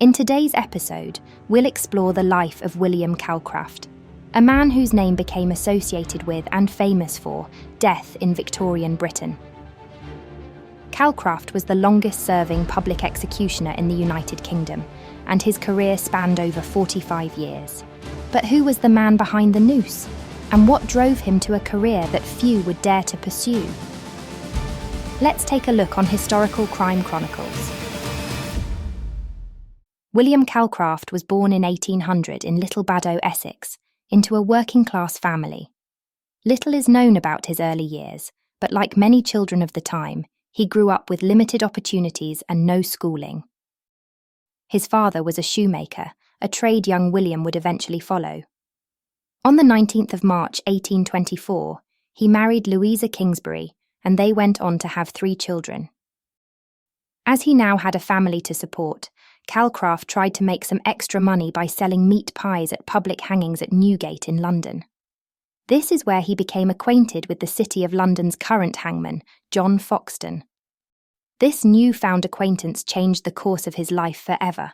In today's episode, we'll explore the life of William Calcraft, a man whose name became associated with and famous for death in Victorian Britain. Calcraft was the longest-serving public executioner in the United Kingdom, and his career spanned over 45 years. But who was the man behind the noose? And what drove him to a career that few would dare to pursue? Let's take a look on historical crime chronicles. William Calcraft was born in 1800 in Little Baddow, Essex, into a working-class family. Little is known about his early years, but like many children of the time, he grew up with limited opportunities and no schooling. His father was a shoemaker, a trade young William would eventually follow. On the 19th of March 1824, he married Louisa Kingsbury, and they went on to have 3 children. As he now had a family to support, Calcraft tried to make some extra money by selling meat pies at public hangings at Newgate in London. This is where he became acquainted with the City of London's current hangman, John Foxton. This newfound acquaintance changed the course of his life forever.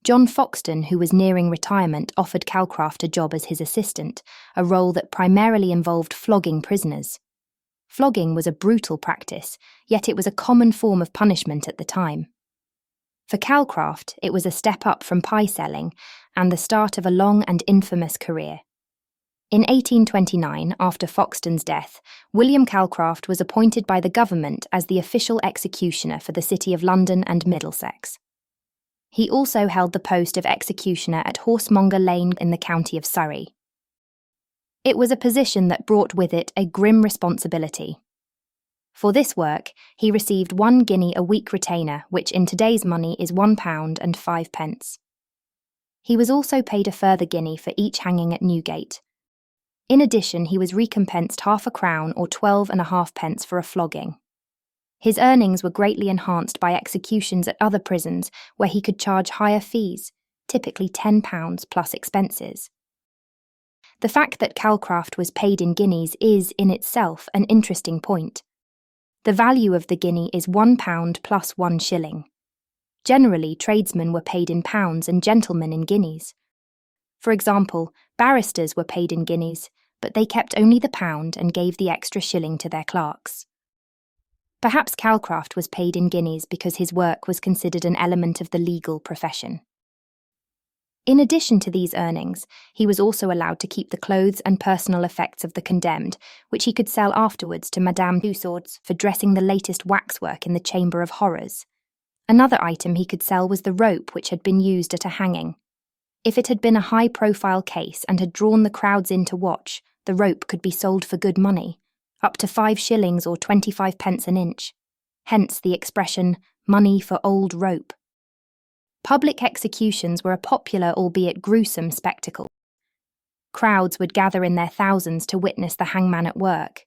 John Foxton, who was nearing retirement, offered Calcraft a job as his assistant, a role that primarily involved flogging prisoners. Flogging was a brutal practice, yet it was a common form of punishment at the time. For Calcraft, it was a step up from pie selling and the start of a long and infamous career. In 1829, after Foxton's death, William Calcraft was appointed by the government as the official executioner for the City of London and Middlesex. He also held the post of executioner at Horsemonger Lane in the county of Surrey. It was a position that brought with it a grim responsibility. For this work, he received 1 guinea a week retainer, which in today's money is £1 and 5 pence. He was also paid a further guinea for each hanging at Newgate. In addition, he was recompensed £0.5 crown or 12.5 pence for a flogging. His earnings were greatly enhanced by executions at other prisons where he could charge higher fees, typically £10 plus expenses. The fact that Calcraft was paid in guineas is, in itself, an interesting point. The value of the guinea is £1 plus 1 shilling. Generally, tradesmen were paid in pounds and gentlemen in guineas. For example, barristers were paid in guineas, but they kept only the pound and gave the extra shilling to their clerks. Perhaps Calcraft was paid in guineas because his work was considered an element of the legal profession. In addition to these earnings, he was also allowed to keep the clothes and personal effects of the condemned, which he could sell afterwards to Madame Tussauds for dressing the latest waxwork in the Chamber of Horrors. Another item he could sell was the rope which had been used at a hanging. If it had been a high-profile case and had drawn the crowds in to watch, the rope could be sold for good money, up to 5 shillings or 25 pence an inch. Hence the expression, money for old rope. Public executions were a popular, albeit gruesome, spectacle. Crowds would gather in their thousands to witness the hangman at work.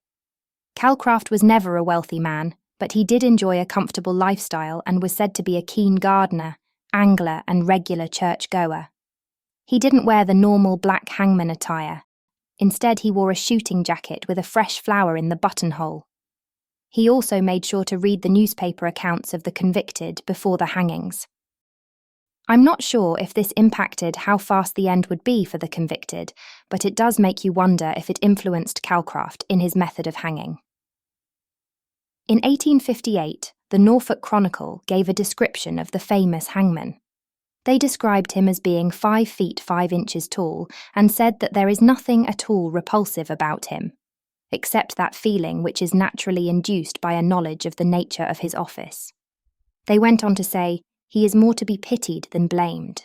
Calcraft was never a wealthy man, but he did enjoy a comfortable lifestyle and was said to be a keen gardener, angler, and regular church-goer. He didn't wear the normal black hangman attire. Instead, he wore a shooting jacket with a fresh flower in the buttonhole. He also made sure to read the newspaper accounts of the convicted before the hangings. I'm not sure if this impacted how fast the end would be for the convicted, but it does make you wonder if it influenced Calcraft in his method of hanging. In 1858, the Norfolk Chronicle gave a description of the famous hangman. They described him as being 5 feet 5 inches tall and said that there is nothing at all repulsive about him, except that feeling which is naturally induced by a knowledge of the nature of his office. They went on to say, he is more to be pitied than blamed.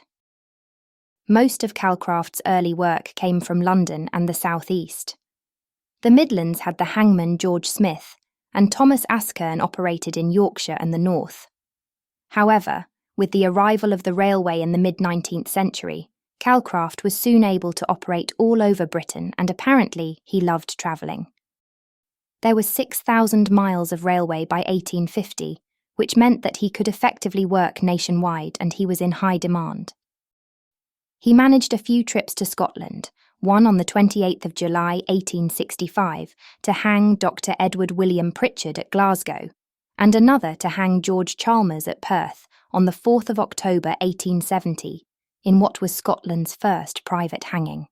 Most of Calcraft's early work came from London and the South East. The Midlands had the hangman George Smith, and Thomas Askern operated in Yorkshire and the North. However, with the arrival of the railway in the mid-19th century, Calcraft was soon able to operate all over Britain, and apparently he loved travelling. There was 6,000 miles of railway by 1850, which meant that he could effectively work nationwide, and he was in high demand. He managed a few trips to Scotland, one on the 28th of July 1865 to hang Dr. Edward William Pritchard at Glasgow, and another to hang George Chalmers at Perth on the 4th of October 1870, in what was Scotland's first private hanging.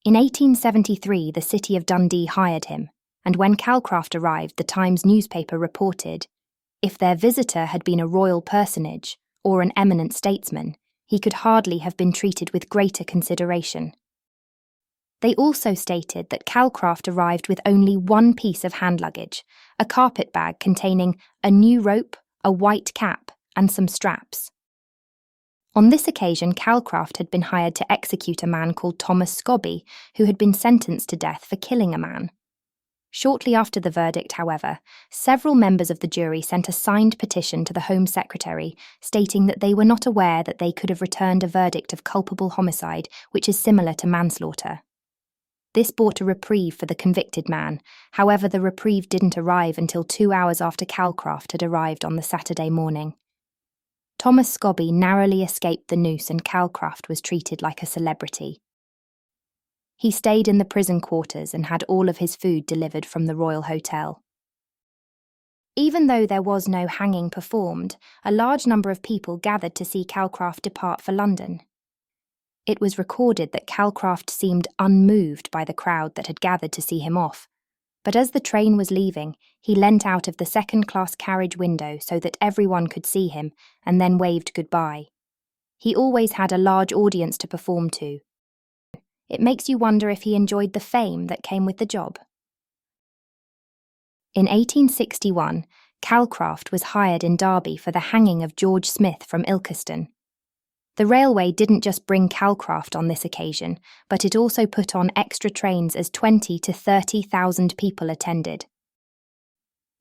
In 1873, the city of Dundee hired him, and when Calcraft arrived, the Times newspaper reported, if their visitor had been a royal personage or an eminent statesman, he could hardly have been treated with greater consideration. They also stated that Calcraft arrived with only one piece of hand luggage, a carpet bag containing a new rope, a white cap, and some straps. On this occasion, Calcraft had been hired to execute a man called Thomas Scobie, who had been sentenced to death for killing a man. Shortly after the verdict, however, several members of the jury sent a signed petition to the Home Secretary stating that they were not aware that they could have returned a verdict of culpable homicide, which is similar to manslaughter. This brought a reprieve for the convicted man. However, the reprieve didn't arrive until 2 hours after Calcraft had arrived on the Saturday morning. Thomas Scobie narrowly escaped the noose and Calcraft was treated like a celebrity. He stayed in the prison quarters and had all of his food delivered from the Royal Hotel. Even though there was no hanging performed, a large number of people gathered to see Calcraft depart for London. It was recorded that Calcraft seemed unmoved by the crowd that had gathered to see him off, but as the train was leaving, he leant out of the second-class carriage window so that everyone could see him and then waved goodbye. He always had a large audience to perform to. It makes you wonder if he enjoyed the fame that came with the job. In 1861, Calcraft was hired in Derby for the hanging of George Smith from Ilkeston. The railway didn't just bring Calcraft on this occasion, but it also put on extra trains as 20,000 to 30,000 people attended.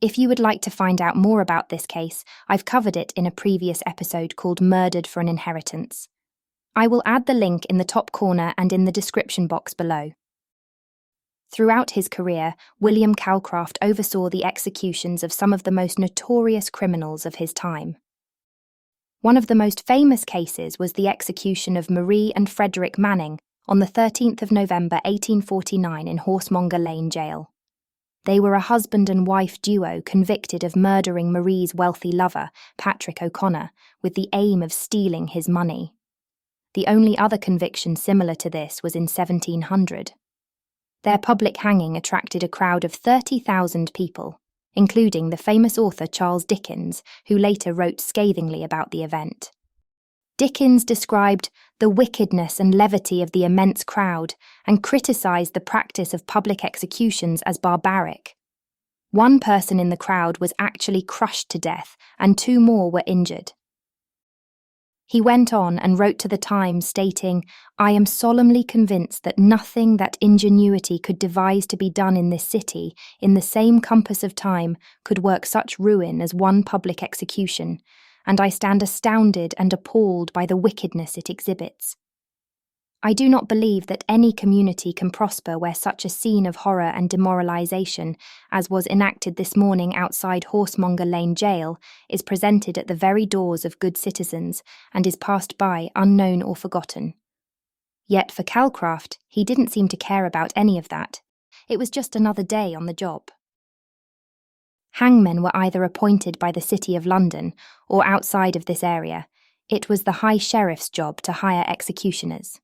If you would like to find out more about this case, I've covered it in a previous episode called Murdered for an Inheritance. I will add the link in the top corner and in the description box below. Throughout his career, William Calcraft oversaw the executions of some of the most notorious criminals of his time. One of the most famous cases was the execution of Marie and Frederick Manning on the 13th of November 1849 in Horsemonger Lane Jail. They were a husband and wife duo convicted of murdering Marie's wealthy lover, Patrick O'Connor, with the aim of stealing his money. The only other conviction similar to this was in 1700. Their public hanging attracted a crowd of 30,000 people, including the famous author Charles Dickens, who later wrote scathingly about the event. Dickens described the wickedness and levity of the immense crowd and criticised the practice of public executions as barbaric. One person in the crowd was actually crushed to death, and 2 more were injured. He went on and wrote to the Times stating, "I am solemnly convinced that nothing that ingenuity could devise to be done in this city, in the same compass of time, could work such ruin as one public execution, and I stand astounded and appalled by the wickedness it exhibits. I do not believe that any community can prosper where such a scene of horror and demoralisation, as was enacted this morning outside Horsemonger Lane Jail, is presented at the very doors of good citizens and is passed by unknown or forgotten." Yet for Calcraft, he didn't seem to care about any of that. It was just another day on the job. Hangmen were either appointed by the City of London or outside of this area. It was the High Sheriff's job to hire executioners.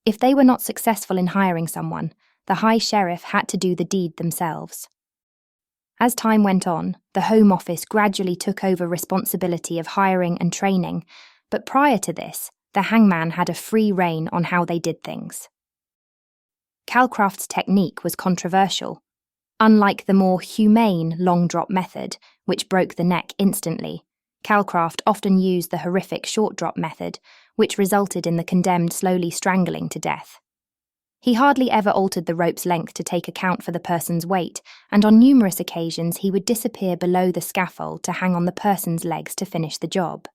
If they were not successful in hiring someone, the High Sheriff had to do the deed themselves. As time went on, the Home Office gradually took over responsibility of hiring and training, but prior to this, the hangman had a free rein on how they did things. Calcraft's technique was controversial. Unlike the more humane long drop method, which broke the neck instantly, Calcraft often used the horrific short drop method, which resulted in the condemned slowly strangling to death. He hardly ever altered the rope's length to take account for the person's weight, and on numerous occasions he would disappear below the scaffold to hang on the person's legs to finish the job.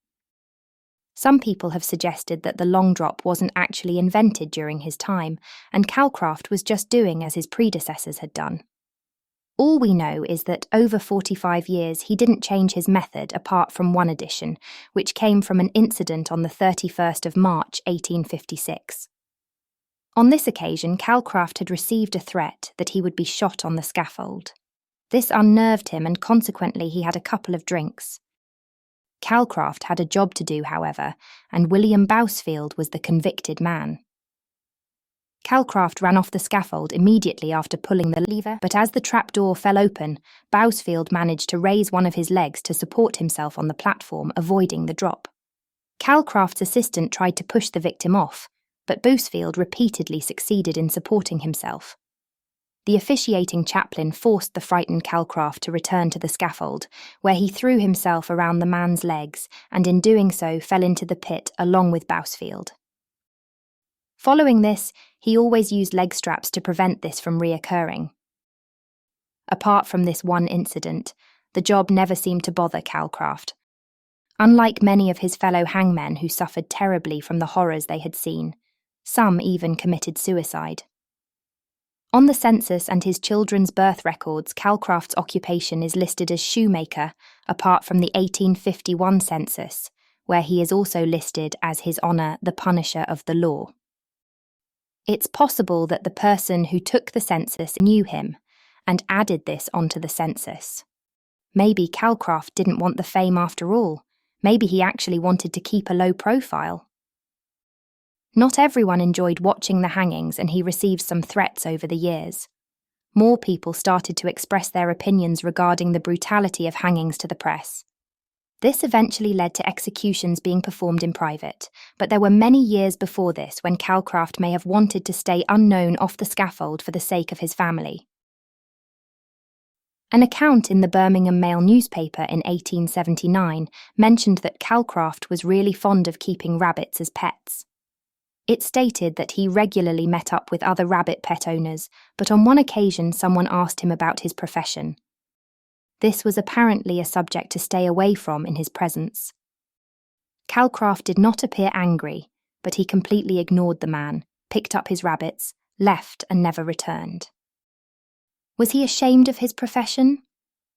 Some people have suggested that the long drop wasn't actually invented during his time, and Calcraft was just doing as his predecessors had done. All we know is that over 45 years he didn't change his method apart from one addition, which came from an incident on the 31st of March 1856. On this occasion, Calcraft had received a threat that he would be shot on the scaffold. This unnerved him and consequently he had a couple of drinks. Calcraft had a job to do, however, and William Bousfield was the convicted man. Calcraft ran off the scaffold immediately after pulling the lever, but as the trapdoor fell open, Bousfield managed to raise one of his legs to support himself on the platform, avoiding the drop. Calcraft's assistant tried to push the victim off, but Bousfield repeatedly succeeded in supporting himself. The officiating chaplain forced the frightened Calcraft to return to the scaffold, where he threw himself around the man's legs and in doing so fell into the pit along with Bousfield. Following this, he always used leg straps to prevent this from reoccurring. Apart from this one incident, the job never seemed to bother Calcraft. Unlike many of his fellow hangmen who suffered terribly from the horrors they had seen, some even committed suicide. On the census and his children's birth records, Calcraft's occupation is listed as shoemaker, apart from the 1851 census, where he is also listed as His Honour the Punisher of the Law. It's possible that the person who took the census knew him and added this onto the census. Maybe Calcraft didn't want the fame after all. Maybe he actually wanted to keep a low profile. Not everyone enjoyed watching the hangings, and he received some threats over the years. More people started to express their opinions regarding the brutality of hangings to the press. This eventually led to executions being performed in private, but there were many years before this when Calcraft may have wanted to stay unknown off the scaffold for the sake of his family. An account in the Birmingham Mail newspaper in 1879 mentioned that Calcraft was really fond of keeping rabbits as pets. It stated that he regularly met up with other rabbit pet owners, but on one occasion someone asked him about his profession. This was apparently a subject to stay away from in his presence. Calcraft did not appear angry, but he completely ignored the man, picked up his rabbits, left and never returned. Was he ashamed of his profession?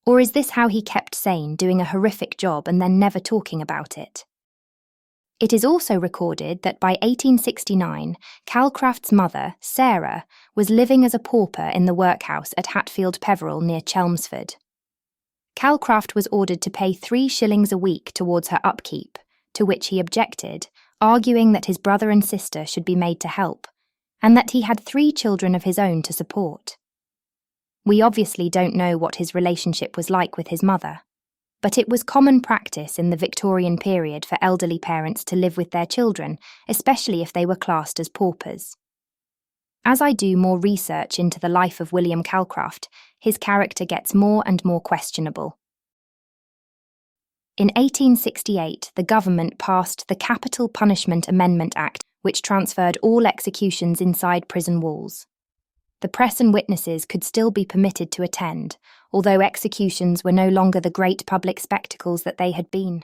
Or is this how he kept sane, doing a horrific job and then never talking about it? It is also recorded that by 1869, Calcraft's mother, Sarah, was living as a pauper in the workhouse at Hatfield Peveril near Chelmsford. Calcraft was ordered to pay 3 shillings a week towards her upkeep, to which he objected, arguing that his brother and sister should be made to help, and that he had 3 children of his own to support. We obviously don't know what his relationship was like with his mother, but it was common practice in the Victorian period for elderly parents to live with their children, especially if they were classed as paupers. As I do more research into the life of William Calcraft, his character gets more and more questionable. In 1868, the government passed the Capital Punishment Amendment Act, which transferred all executions inside prison walls. The press and witnesses could still be permitted to attend, although executions were no longer the great public spectacles that they had been.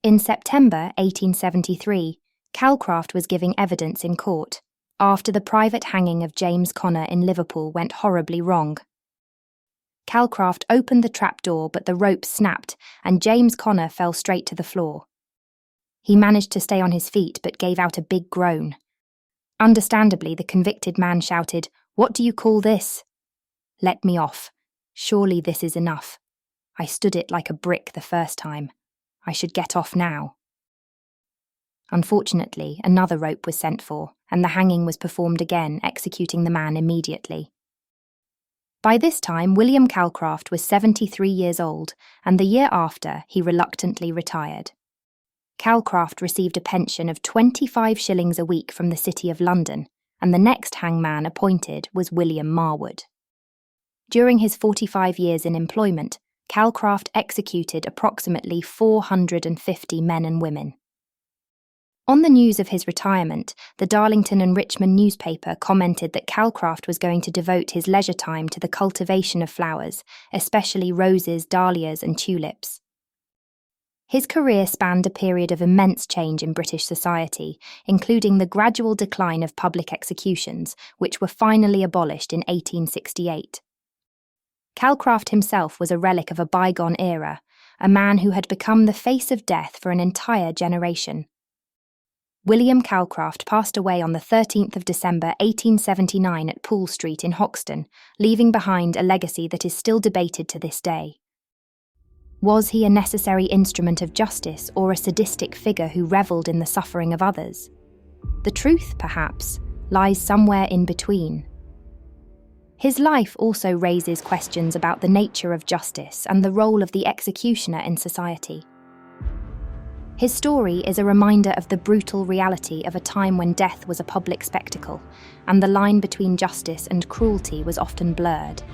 In September 1873, Calcraft was giving evidence in court, after the private hanging of James Connor in Liverpool went horribly wrong. Calcraft opened the trapdoor, but the rope snapped and James Connor fell straight to the floor. He managed to stay on his feet but gave out a big groan. Understandably, the convicted man shouted, "What do you call this?" "Let me off. Surely this is enough. I stood it like a brick the first time. I should get off now." Unfortunately, another rope was sent for, and the hanging was performed again, executing the man immediately. By this time, William Calcraft was 73 years old, and the year after, he reluctantly retired. Calcraft received a pension of 25 shillings a week from the City of London, and the next hangman appointed was William Marwood. During his 45 years in employment, Calcraft executed approximately 450 men and women. On the news of his retirement, the Darlington and Richmond newspaper commented that Calcraft was going to devote his leisure time to the cultivation of flowers, especially roses, dahlias and tulips. His career spanned a period of immense change in British society, including the gradual decline of public executions, which were finally abolished in 1868. Calcraft himself was a relic of a bygone era, a man who had become the face of death for an entire generation. William Calcraft passed away on the 13th of December 1879 at Poole Street in Hoxton, leaving behind a legacy that is still debated to this day. Was he a necessary instrument of justice or a sadistic figure who revelled in the suffering of others? The truth, perhaps, lies somewhere in between. His life also raises questions about the nature of justice and the role of the executioner in society. His story is a reminder of the brutal reality of a time when death was a public spectacle, and the line between justice and cruelty was often blurred.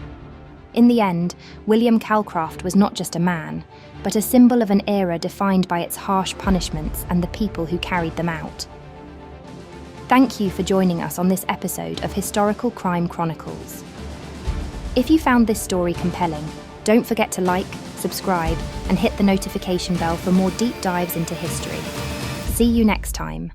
In the end, William Calcraft was not just a man, but a symbol of an era defined by its harsh punishments and the people who carried them out. Thank you for joining us on this episode of Historical Crime Chronicles. If you found this story compelling, don't forget to like, subscribe, and hit the notification bell for more deep dives into history. See you next time.